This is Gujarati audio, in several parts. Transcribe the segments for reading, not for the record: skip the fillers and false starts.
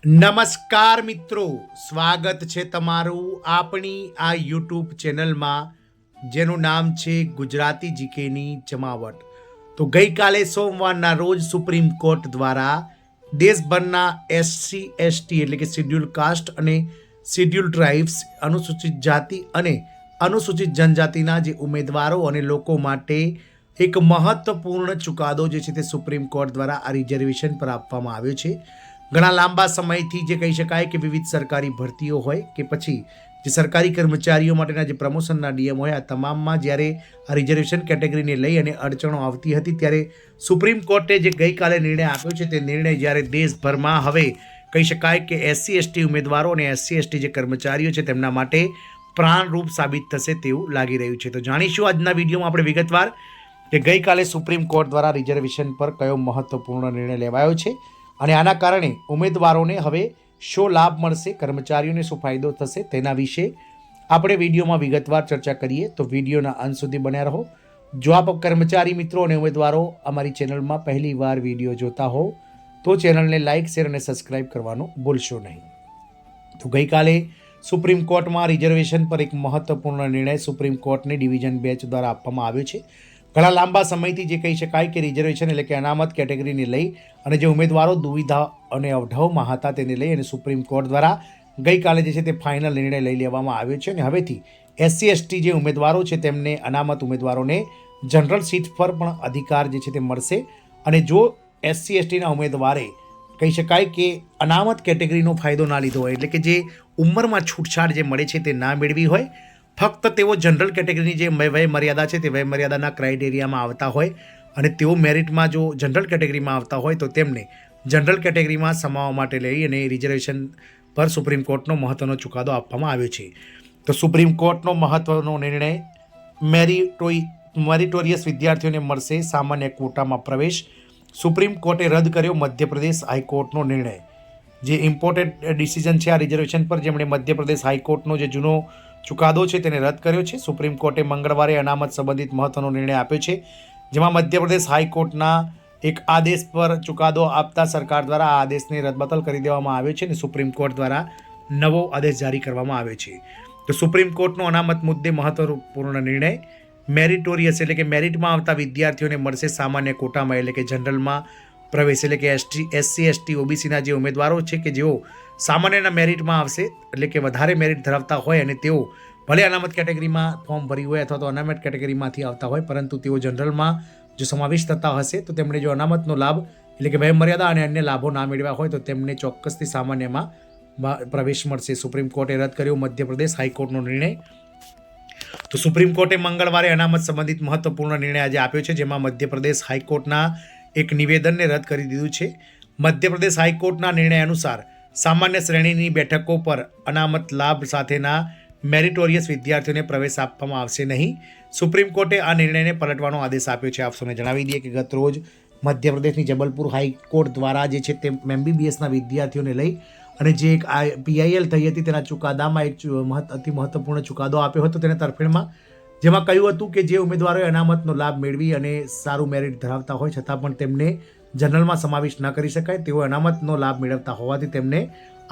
નમસ્કાર મિત્રો, સ્વાગત છે તમારું આપણી આ યુટ્યુબ ચેનલમાં જેનું નામ છે ગુજરાતી જીકેની જમાવટ. તો ગઈકાલે સોમવારના રોજ સુપ્રીમ કોર્ટ દ્વારા દેશભરના SC/ST એટલે કે શિડ્યુલ કાસ્ટ અને શિડ્યુલ ટ્રાઇબ્સ, અનુસૂચિત જાતિ અને અનુસૂચિત જનજાતિના જે ઉમેદવારો અને લોકો માટે એક મહત્વપૂર્ણ ચુકાદો જે છે તે સુપ્રીમ કોર્ટ દ્વારા આ રિઝર્વેશન પર આપવામાં આવ્યો છે. ઘણા લાંબા સમયથી જે કહી શકાય કે વિવિધ સરકારી ભરતીઓ હોય કે પછી જે સરકારી કર્મચારીઓ માટેના જે પ્રમોશનના નિયમ હોય, આ તમામમાં જ્યારે આ રિઝર્વેશન કેટેગરીને લઈ અને અડચણો આવતી હતી ત્યારે સુપ્રીમ કોર્ટે જે ગઈકાલે નિર્ણય આપ્યો છે તે નિર્ણય જ્યારે દેશભરમાં હવે કહી શકાય કે SC/ST ઉમેદવારો અને SC/ST જે કર્મચારીઓ છે તેમના માટે પ્રાણરૂપ સાબિત થશે તેવું લાગી રહ્યું છે. તો જાણીશું આજના વિડીયોમાં આપણે વિગતવાર કે ગઈકાલે સુપ્રીમ કોર્ટ દ્વારા રિઝર્વેશન પર કયો મહત્વપૂર્ણ નિર્ણય લેવાયો છે અને આના કારણે ઉમેદવારોને હવે શો લાભ મળશે, કર્મચારીઓને શું ફાયદો થશે તેના વિશે આપણે વિડીયોમાં વિગતવાર ચર્ચા કરીએ. તો વિડીયોના અંત સુધી બન્યા રહો. જો આપ કર્મચારી મિત્રો અને ઉમેદવારો અમારી ચેનલમાં પહેલી વાર વિડીયો જોતા હો તો ચેનલને લાઇક, શેર અને સબસ્ક્રાઇબ કરવાનું ભૂલશો નહીં. તો ગઈકાલે સુપ્રીમ કોર્ટમાં રિઝર્વેશન પર એક મહત્વપૂર્ણ નિર્ણય સુપ્રીમ કોર્ટની ડિવિઝન બેન્ચ દ્વારા આપવામાં આવ્યો છે. ઘણા લાંબા સમયથી જે કહી શકાય કે રિઝર્વેશન એટલે કે અનામત કેટેગરીને લઈ અને જે ઉમેદવારો દુવિધા અને અવઢવમાં હતા તેને લઈ અને સુપ્રીમ કોર્ટ દ્વારા ગઈકાલે જે છે તે ફાઇનલ નિર્ણય લઈ લેવામાં આવ્યો છે અને હવેથી SC/ST જે ઉમેદવારો છે તેમને અનામત ઉમેદવારોને જનરલ સીટ પર પણ અધિકાર જે છે તે મળશે. અને જો SC/STના ઉમેદવારે કહી શકાય કે અનામત કેટેગરીનો ફાયદો ના લીધો હોય, એટલે કે જે ઉંમરમાં છૂટછાટ જે મળે છે તે ના મેળવી હોય, ફક્ત તેઓ જનરલ કેટેગરીની જે વય મર્યાદા છે તે વય મર્યાદાના ક્રાઇટેરિયામાં આવતા હોય અને તેઓ મેરિટમાં જો જનરલ કેટેગરીમાં આવતા હોય તો તેમને જનરલ કેટેગરીમાં સમાવવા માટે લઈ અને રિઝર્વેશન પર સુપ્રીમ કોર્ટનો મહત્વનો ચુકાદો આપવામાં આવ્યો છે. તો સુપ્રીમ કોર્ટનો મહત્વનો નિર્ણય, મેરિટોરિયસ વિદ્યાર્થીઓને મળશે સામાન્ય કોટામાં પ્રવેશ. સુપ્રીમ કોર્ટે રદ કર્યો મધ્યપ્રદેશ હાઈકોર્ટનો નિર્ણય. જે ઇમ્પોર્ટન્ટ ડિસિઝન છે આ રિઝર્વેશન પર, જેમણે મધ્યપ્રદેશ હાઈકોર્ટનો જે જૂનો ચુકાદો છે તેને રદ કર્યો છે. સુપ્રીમ કોર્ટે મંગળવારે અનામત સંબંધિત મહત્વનો નિર્ણય આપ્યો છે, જેમાં મધ્યપ્રદેશ હાઈકોર્ટના એક આદેશ પર ચુકાદો આપતા સરકાર દ્વારા આ આદેશને રદબતલ કરી દેવામાં આવ્યો છે અને સુપ્રીમ કોર્ટ દ્વારા નવો આદેશ જારી કરવામાં આવ્યો છે. તો સુપ્રીમ કોર્ટનો અનામત મુદ્દે મહત્વપૂર્ણ નિર્ણય, મેરિટોરિયસ એટલે કે મેરિટમાં આવતા વિદ્યાર્થીઓને મળશે સામાન્ય કોટામાં એટલે કે જનરલમાં પ્રવેશ. એટલે કે SC/ST OBCના જે ઉમેદવારો છે કે જેઓ સામાન્યના મેરિટમાં આવશે, એટલે કે વધારે મેરિટ ધરાવતા હોય અને તેઓ ભલે અનામત કેટેગરીમાં ફોર્મ ભર્યું હોય અથવા તો અનામત કેટેગરીમાંથી આવતા હોય, પરંતુ તેઓ જનરલમાં જો સમાવેશ થતા હશે તો તેમણે જો અનામતનો લાભ એટલે કે વય મર્યાદા અને અન્ય લાભો ના મેળવ્યા હોય તો તેમને ચોક્કસથી સામાન્યમાં પ્રવેશ મળશે. સુપ્રીમ કોર્ટે રદ કર્યો મધ્યપ્રદેશ હાઈકોર્ટનો નિર્ણય. તો સુપ્રીમ કોર્ટે મંગળવારે અનામત સંબંધિત મહત્વપૂર્ણ નિર્ણય આજે આપ્યો છે, જેમાં મધ્યપ્રદેશ હાઈકોર્ટના એક નિવેદનને રદ કરી દીધું છે. મધ્યપ્રદેશ હાઈકોર્ટના નિર્ણય અનુસાર સામાન્ય શ્રેણીની બેઠકો પર અનામત લાભ સાથેના મેરિટોરિયસ વિદ્યાર્થીઓને પ્રવેશ આપવામાં આવશે નહીં. સુપ્રીમ કોર્ટે આ નિર્ણયને પલટવાનો આદેશ આપ્યો છે. આપ સૌને જણાવી દઈએ કે ગત રોજ મધ્યપ્રદેશની જબલપુર હાઈકોર્ટ દ્વારા જે છે તે MBBSના વિદ્યાર્થીઓને લઈ અને જે એક PIL થઈ હતી તેના ચુકાદામાં એક અતિ મહત્વપૂર્ણ ચુકાદો આપ્યો હતો તેના તરફેણમાં, જેમાં કહ્યું હતું કે જે ઉમેદવારોએ અનામતનો લાભ મેળવી અને સારું મેરિટ ધરાવતા હોય છતાં પણ તેમને જનરલમાં સમાવેશ ન કરી શકાય, તેઓ અનામતનો લાભ મેળવતા હોવાથી તેમને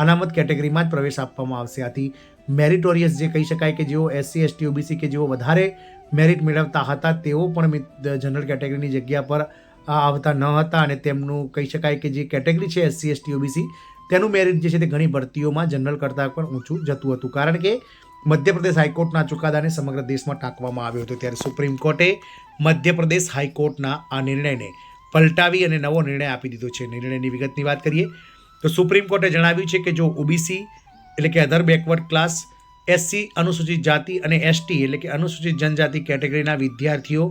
અનામત કેટેગરીમાં જ પ્રવેશ આપવામાં આવશે. આથી મેરિટોરિયસ જે કહી શકાય કે જેઓ SC/ST OBC કે જેઓ વધારે મેરિટ મેળવતા હતા તેઓ પણ જનરલ કેટેગરીની જગ્યા પર આવતા ન હતા અને તેમનું કહી શકાય કે જે કેટેગરી છે SC/ST OBC તેનું મેરિટ જે છે તે ઘણી ભરતીઓમાં જનરલ કરતાં પણ ઊંચું જતું હતું, કારણ કે મધ્યપ્રદેશ હાઈકોર્ટના ચુકાદાને સમગ્ર દેશમાં ટાંકવામાં આવ્યો હતો. ત્યારે સુપ્રીમ કોર્ટે મધ્યપ્રદેશ હાઈકોર્ટના આ નિર્ણયને પલટાવી અને નવો નિર્ણય આપી દીધો છે. નિર્ણયની વિગતની વાત કરીએ તો સુપ્રીમ કોર્ટે જણાવ્યું છે કે જો OBC એટલે કે અધર બેકવર્ડ ક્લાસ, SC અનુસૂચિત જાતિ અને ST એટલે કે અનુસૂચિત જનજાતિ કેટેગરીના વિદ્યાર્થીઓ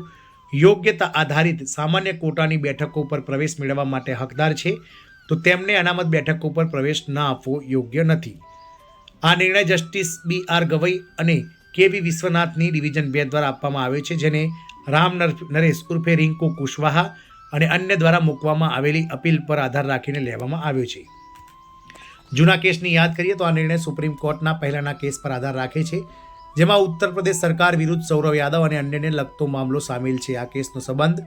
યોગ્યતા આધારિત સામાન્ય કોટાની બેઠકો પર પ્રવેશ મેળવવા માટે હકદાર છે, તો તેમને અનામત બેઠકો પર પ્રવેશ ન આપવો યોગ્ય નથી. આ નિર્ણય જસ્ટિસ BR ગવઈ અને KV વિશ્વનાથની ડિવિઝન બેન્ચ દ્વારા આપવામાં આવ્યો છે, જેને રામ નરેશ ઉર્ફે રિંકુ કુશવાહા અને અન્ય દ્વારા મૂકવામાં આવેલી અપીલ પર આધાર રાખીને લેવામાં આવ્યો છે. જૂના કેસની યાદ કરીએ તો આ નિર્ણય સુપ્રીમ કોર્ટના પહેલાના કેસ પર આધાર રાખે છે, જેમાં ઉત્તર પ્રદેશ સરકાર વિરુદ્ધ સૌરવ યાદવ અને અન્યને લગતો મામલો સામેલ છે. આ કેસનો સંબંધ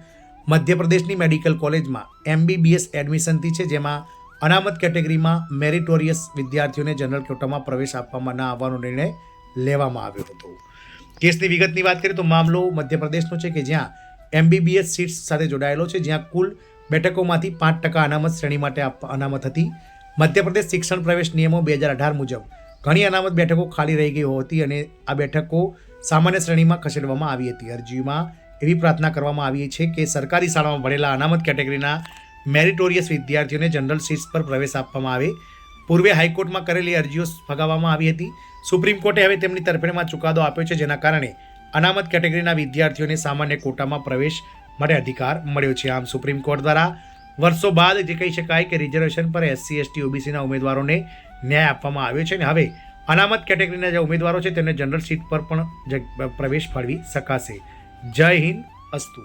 મધ્યપ્રદેશની મેડિકલ કોલેજમાં MBBS એડમિશનથી છે, જેમાં અનામત કેટેગરીમાં મેરિટોરિયસ વિદ્યાર્થીઓને જનરલ કોટામાં પ્રવેશ આપવામાં ન આવવાનો નિર્ણય લેવામાં આવ્યો હતો. કેસની વિગતની વાત કરીએ તો મામલો મધ્યપ્રદેશનો છે કે જ્યાં MBBS સીટ્સ સાથે જોડાયેલો છે, જ્યાં કુલ બેઠકોમાંથી 5% અનામત શ્રેણી માટે અનામત હતી. મધ્યપ્રદેશ શિક્ષણ પ્રવેશ નિયમો 2018 મુજબ ઘણી અનામત બેઠકો ખાલી રહી ગઈ હતી અને આ બેઠકો સામાન્ય શ્રેણીમાં ખસેડવામાં આવી હતી. અરજીમાં એવી પ્રાર્થના કરવામાં આવી છે કે સરકારી શાળામાં ભણેલા અનામત કેટેગરીના મેરિટોરિયસ વિદ્યાર્થીઓને જનરલ સીટ્સ પર પ્રવેશ આપવામાં આવે. પૂર્વે હાઈકોર્ટમાં કરેલી અરજીઓ ફગાવવામાં આવી હતી. સુપ્રીમ કોર્ટે હવે તેમની તરફેણમાં ચુકાદો આપ્યો છે, જેના કારણે અનામત કેટેગરીના વિદ્યાર્થીઓને સામાન્ય કોટામાં પ્રવેશ માટે અધિકાર મળ્યો છે. આમ સુપ્રીમ કોર્ટ દ્વારા વર્ષો બાદ જે કહી શકાય કે રિઝર્વેશન પર SC ST OBCના ઉમેદવારોને ન્યાય આપવામાં આવ્યો છે અને હવે અનામત કેટેગરીના જે ઉમેદવારો છે તેમને જનરલ સીટ પર પણ પ્રવેશ ફાળવી શકાશે. જય હિન્દ, અસ્તુ.